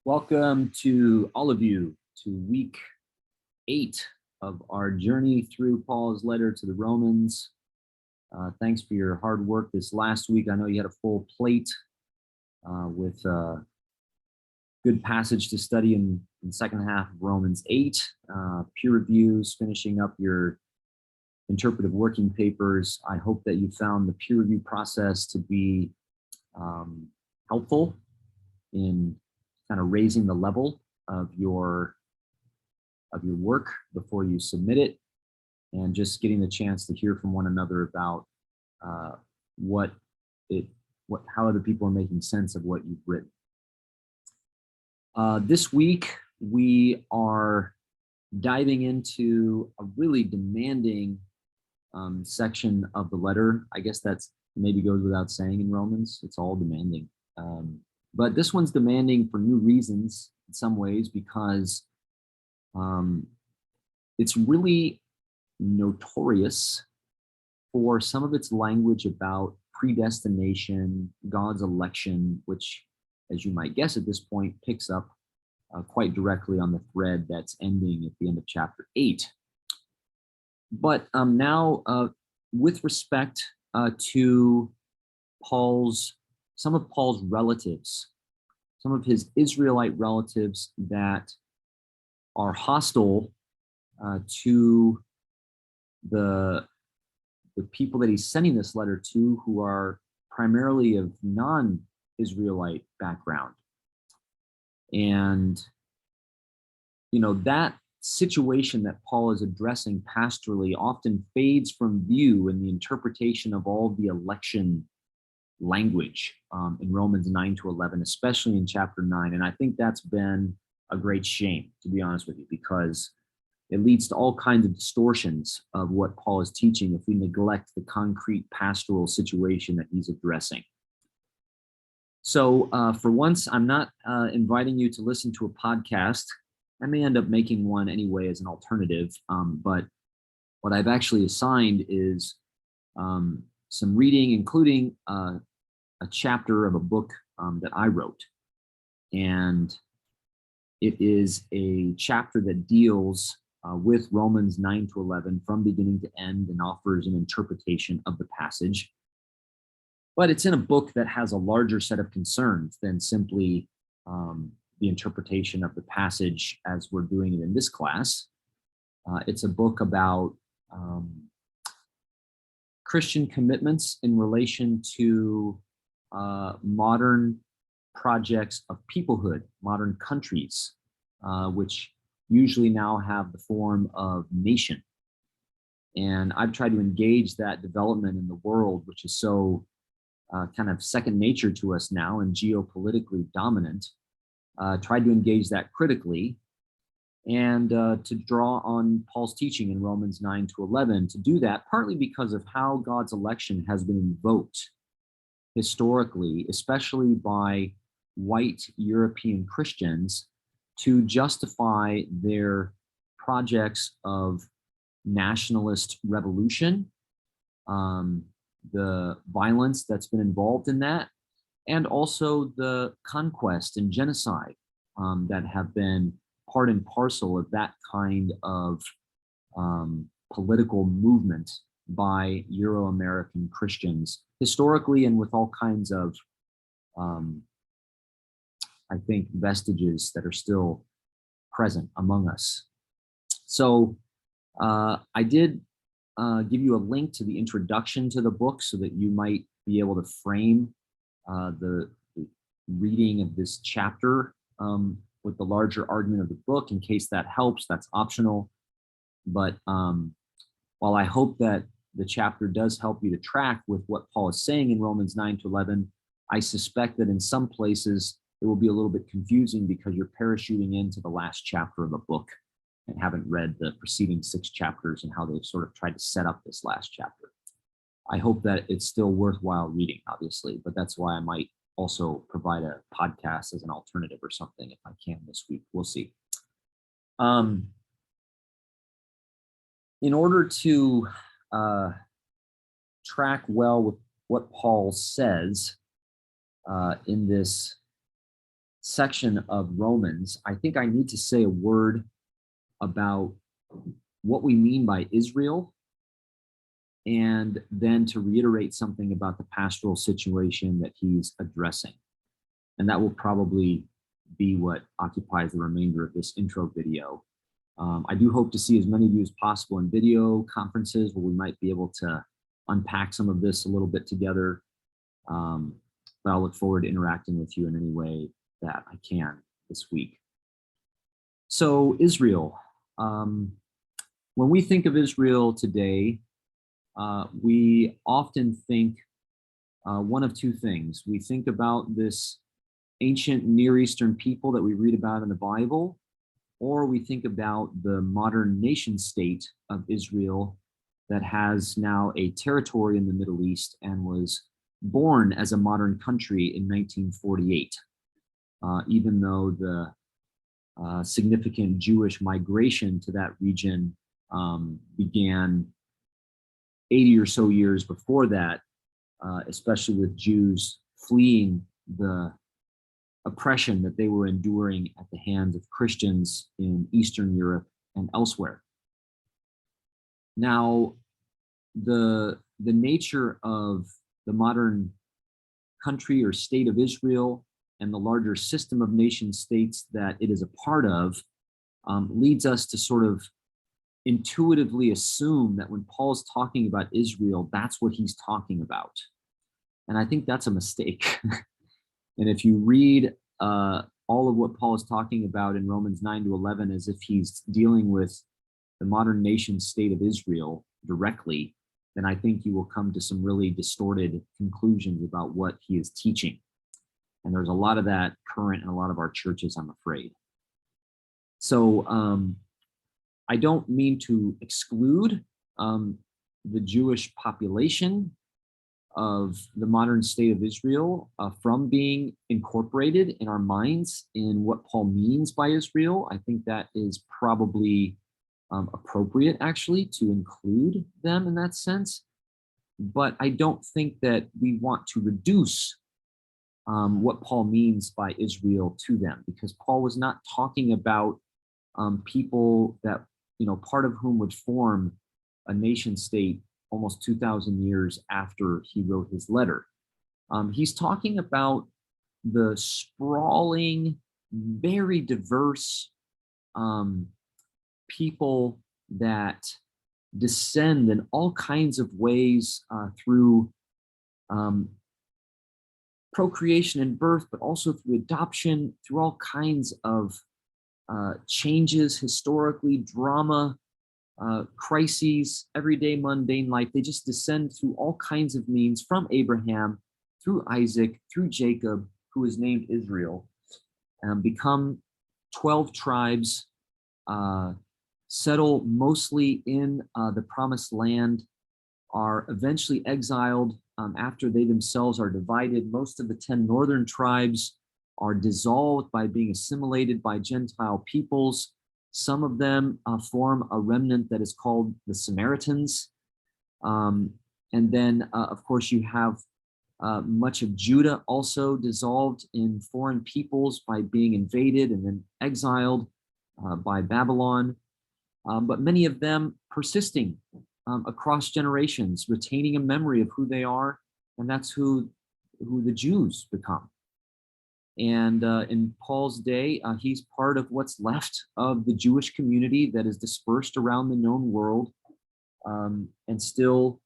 Welcome to all of you to week 8 of our journey through Paul's letter to the Romans. Thanks for your hard work this last week. I know you had a full plate with a good passage to study in the second half of Romans 8, peer reviews, finishing up your interpretive working papers. I hope that you found the peer review process to be helpful in kind of raising the level of your work before you submit it, and just getting the chance to hear from one another about how other people are making sense of what you've written. This week we are diving into a really demanding section of the letter. I guess that's maybe goes without saying in Romans. It's all demanding. But this one's demanding for new reasons in some ways, because it's really notorious for some of its language about predestination, God's election, which, as you might guess at this point, picks up quite directly on the thread that's ending at the end of chapter 8. But now, with respect to some of Paul's relatives, some of his Israelite relatives that are hostile to the people that he's sending this letter to, who are primarily of non-Israelite background. And, that situation that Paul is addressing pastorally often fades from view in the interpretation of all the election language in Romans 9 to 11, especially in chapter 9. And I think that's been a great shame, to be honest with you, because it leads to all kinds of distortions of what Paul is teaching if we neglect the concrete pastoral situation that he's addressing. So for once, I'm not inviting you to listen to a podcast. I may end up making one anyway as an alternative, but what I've actually assigned is some reading, including a chapter of a book that I wrote. And it is a chapter that deals with Romans 9 to 11 from beginning to end and offers an interpretation of the passage. But it's in a book that has a larger set of concerns than simply the interpretation of the passage as we're doing it in this class. It's a book about Christian commitments in relation to modern projects of peoplehood, modern countries, which usually now have the form of nation. And I've tried to engage that development in the world, which is so kind of second nature to us now and geopolitically dominant, tried to engage that critically, and to draw on Paul's teaching in Romans 9 to 11, to do that partly because of how God's election has been invoked historically, especially by white European Christians, to justify their projects of nationalist revolution, the violence that's been involved in that, and also the conquest and genocide that have been part and parcel of that kind of political movement by Euro-American Christians historically, and with all kinds of, I think, vestiges that are still present among us. So I did give you a link to the introduction to the book so that you might be able to frame the reading of this chapter with the larger argument of the book. In case that helps, that's optional. But while I hope that the chapter does help you to track with what Paul is saying in Romans 9 to 11, I suspect that in some places it will be a little bit confusing because you're parachuting into the last chapter of a book and haven't read the preceding 6 chapters and how they've sort of tried to set up this last chapter. I hope that it's still worthwhile reading, obviously, but that's why I might also provide a podcast as an alternative or something if I can this week. We'll see. In order to track well with what Paul says in this section of Romans, I think I need to say a word about what we mean by Israel, and then to reiterate something about the pastoral situation that he's addressing. And that will probably be what occupies the remainder of this intro video. I do hope to see as many of you as possible in video conferences where we might be able to unpack some of this a little bit together. But I'll look forward to interacting with you in any way that I can this week. So Israel, when we think of Israel today, we often think one of two things. We think about this ancient Near Eastern people that we read about in the Bible, or we think about the modern nation state of Israel that has now a territory in the Middle East and was born as a modern country in 1948, even though the significant Jewish migration to that region began 80 or so years before that, especially with Jews fleeing the oppression that they were enduring at the hands of Christians in Eastern Europe and elsewhere. Now, the nature of the modern country or state of Israel and the larger system of nation states that it is a part of leads us to sort of intuitively assume that when Paul's talking about Israel, that's what he's talking about. And I think that's a mistake. And if you read all of what Paul is talking about in Romans 9 to 11, as if he's dealing with the modern nation state of Israel directly, then I think you will come to some really distorted conclusions about what he is teaching. And there's a lot of that current in a lot of our churches, I'm afraid. So I don't mean to exclude the Jewish population of the modern state of Israel from being incorporated in our minds in what Paul means by Israel. I think that is probably appropriate, actually, to include them in that sense. But I don't think that we want to reduce what Paul means by Israel to them, because Paul was not talking about people that, part of whom would form a nation state almost 2,000 years after he wrote his letter. He's talking about the sprawling, very diverse people that descend in all kinds of ways through procreation and birth, but also through adoption, through all kinds of changes historically, drama, crises, everyday mundane life. They just descend through all kinds of means from Abraham, through Isaac, through Jacob, who is named Israel, become 12 tribes, settle mostly in the promised land, are eventually exiled after they themselves are divided. Most of the 10 northern tribes are dissolved by being assimilated by Gentile peoples. Some of them form a remnant that is called the Samaritans. And then, of course, you have much of Judah also dissolved in foreign peoples by being invaded and then exiled by Babylon. But many of them persisting across generations, retaining a memory of who they are, and that's who the Jews become. And in Paul's day, he's part of what's left of the Jewish community that is dispersed around the known world, and still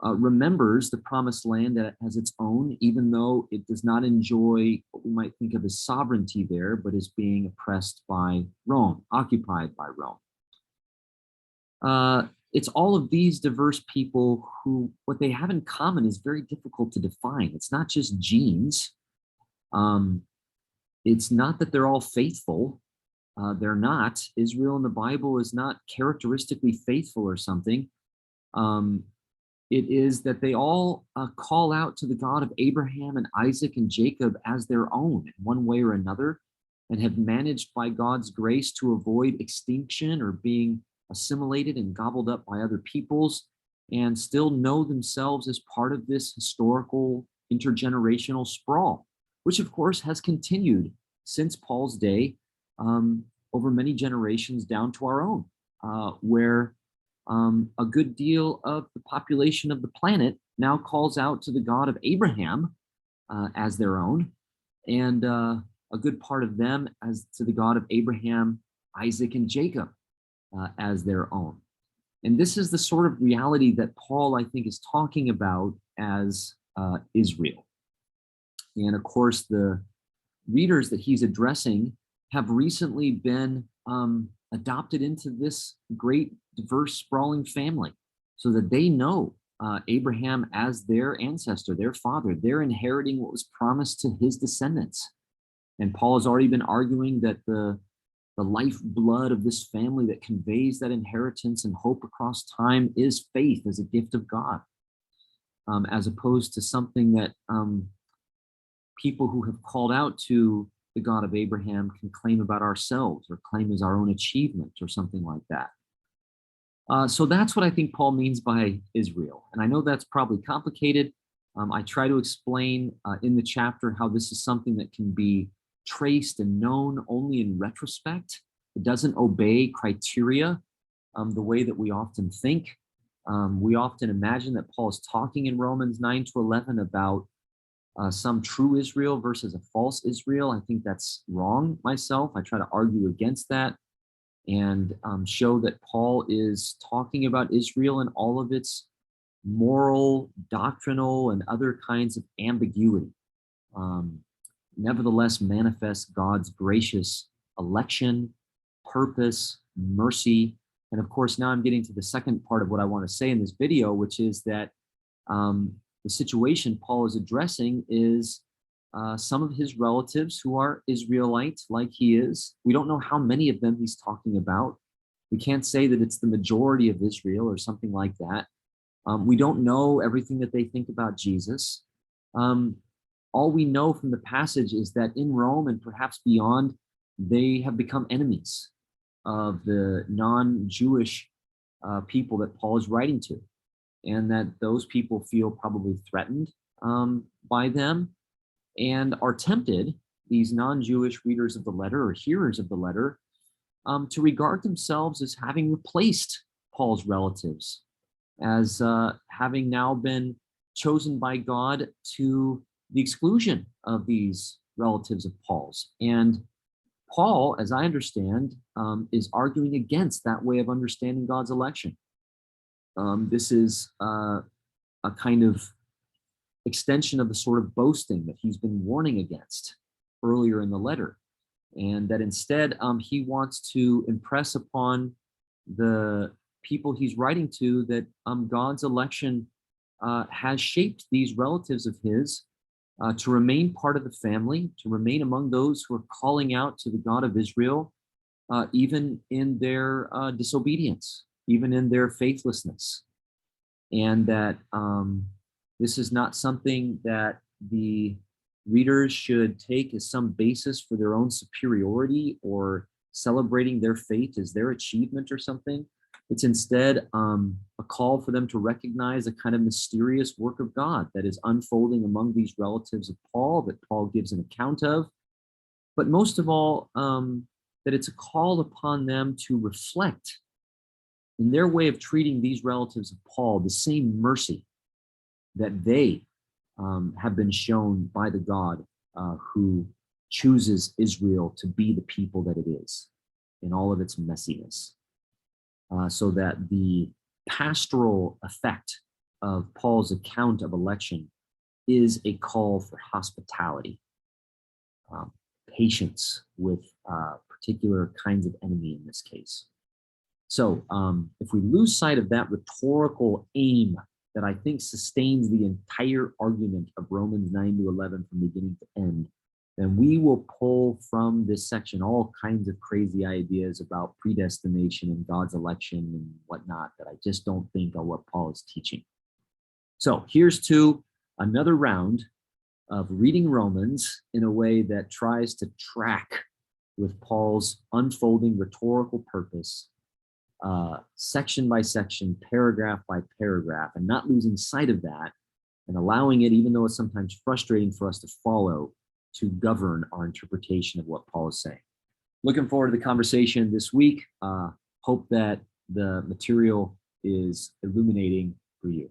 remembers the promised land as its own, even though it does not enjoy what we might think of as sovereignty there, but is being oppressed by Rome, occupied by Rome. It's all of these diverse people who, what they have in common is very difficult to define. It's not just genes. It's not that they're all faithful. They're not. Israel in the Bible is not characteristically faithful or something. It is that they all call out to the God of Abraham and Isaac and Jacob as their own in one way or another, and have managed by God's grace to avoid extinction or being assimilated and gobbled up by other peoples, and still know themselves as part of this historical intergenerational sprawl, which of course has continued since Paul's day, over many generations down to our own, where a good deal of the population of the planet now calls out to the God of Abraham as their own, and a good part of them as to the God of Abraham, Isaac, and Jacob as their own. And this is the sort of reality that Paul, I think, is talking about as Israel. And of course, the readers that he's addressing have recently been adopted into this great, diverse, sprawling family, so that they know Abraham as their ancestor, their father. They're inheriting what was promised to his descendants. And Paul has already been arguing that the lifeblood of this family that conveys that inheritance and hope across time is faith as a gift of God, as opposed to something that people who have called out to the God of Abraham can claim about ourselves or claim as our own achievement or something like that. So that's what I think Paul means by Israel. And I know that's probably complicated. I try to explain in the chapter how this is something that can be traced and known only in retrospect. It doesn't obey criteria the way that we often think. We often imagine that Paul is talking in Romans 9 to 11 about some true Israel versus a false Israel. I think that's wrong myself. I try to argue against that and show that Paul is talking about Israel in all of its moral, doctrinal, and other kinds of ambiguity. Nevertheless manifests God's gracious election, purpose, mercy. And of course, now I'm getting to the second part of what I want to say in this video, which is that the situation Paul is addressing is some of his relatives who are Israelites like he is. We don't know how many of them he's talking about. We can't say that it's the majority of Israel or something like that. We don't know everything that they think about Jesus. All we know from the passage is that in Rome and perhaps beyond, they have become enemies of the non-Jewish people that Paul is writing to, and that those people feel probably threatened by them and are tempted, these non-Jewish readers of the letter or hearers of the letter, to regard themselves as having replaced Paul's relatives, as having now been chosen by God to the exclusion of these relatives of Paul's. And Paul, as I understand, is arguing against that way of understanding God's election. This is a kind of extension of the sort of boasting that he's been warning against earlier in the letter. And that instead he wants to impress upon the people he's writing to that God's election has shaped these relatives of his to remain part of the family, to remain among those who are calling out to the God of Israel, even in their disobedience, even in their faithlessness. And that this is not something that the readers should take as some basis for their own superiority or celebrating their fate as their achievement or something. It's instead a call for them to recognize a kind of mysterious work of God that is unfolding among these relatives of Paul, that Paul gives an account of. But most of all, that it's a call upon them to reflect in their way of treating these relatives of Paul the same mercy that they have been shown by the God who chooses Israel to be the people that it is in all of its messiness. So that the pastoral effect of Paul's account of election is a call for hospitality, patience with particular kinds of enemy in this case. So if we lose sight of that rhetorical aim that I think sustains the entire argument of Romans 9 to 11 from beginning to end, then we will pull from this section all kinds of crazy ideas about predestination and God's election and whatnot that I just don't think are what Paul is teaching. So here's to another round of reading Romans in a way that tries to track with Paul's unfolding rhetorical purpose, section by section, paragraph by paragraph, and not losing sight of that and allowing it, even though it's sometimes frustrating for us to follow, to govern our interpretation of what Paul is saying. Looking forward to the conversation this week. Hope that the material is illuminating for you.